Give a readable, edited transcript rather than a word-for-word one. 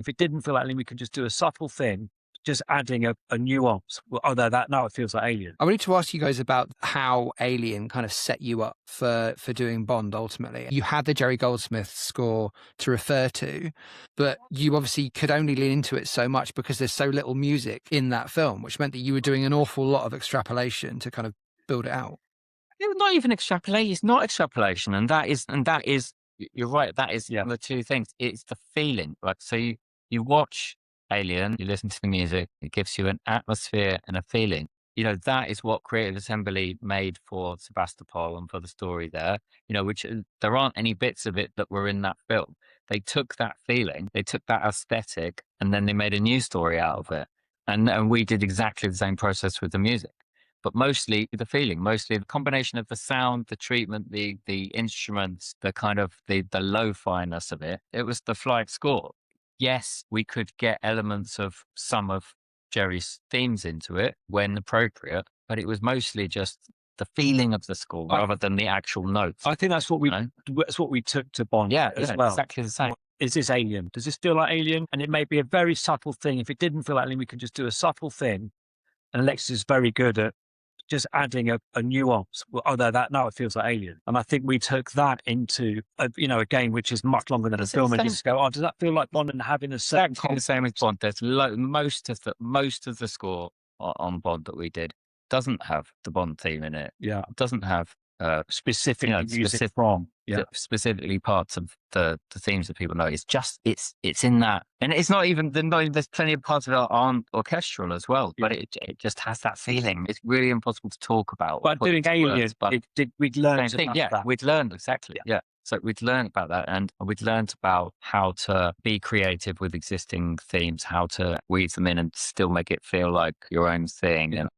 if it didn't feel like Alien, we could just do a subtle thing, just adding a nuance. Well, oh, no, that now it feels like Alien. I wanted to ask you guys about how Alien kind of set you up for doing Bond ultimately. You had the Jerry Goldsmith score to refer to, but you obviously could only lean into it so much because there's so little music in that film, which meant that you were doing an awful lot of extrapolation to kind of build it out. It's not even extrapolation. It's not extrapolation. And that is, you're right. That is the two things. It's the feeling. Like, so you watch Alien, you listen to the music, it gives you an atmosphere and a feeling. That is what Creative Assembly made for Sebastopol and for the story there, which there aren't any bits of it that were in that film. They took that feeling, they took that aesthetic, and then they made a new story out of it. And we did exactly the same process with the music. But mostly the feeling, mostly the combination of the sound, the treatment, the instruments, the kind of the lo-fi-ness of it. It was the flight score. Yes, we could get elements of some of Jerry's themes into it when appropriate, but it was mostly just the feeling of the score rather than the actual notes. I think that's what we took to Bond as well. Exactly the same. Is this Alien? Does this feel like Alien? And it may be a very subtle thing. If it didn't feel like Alien, we could just do a subtle thing. And Alexis is very good at just adding a nuance. Well, oh, no, now it feels like Alien. And I think we took that into a game which is much longer than a film, and just go, oh, does that feel like Bond, and having a certain the same as Bond? There's most of the score on Bond that we did doesn't have the Bond theme in it. Yeah, it doesn't have specifically music from specifically parts of the themes that people know. It's just it's in that, and it's not even there's plenty of parts of it aren't orchestral as well, but it just has that feeling. It's really impossible to talk about. But doing Alien, we'd learned that. We'd learned exactly. Yeah. So we'd learned about that, and we'd learned about how to be creative with existing themes, how to weave them in and still make it feel like your own thing. And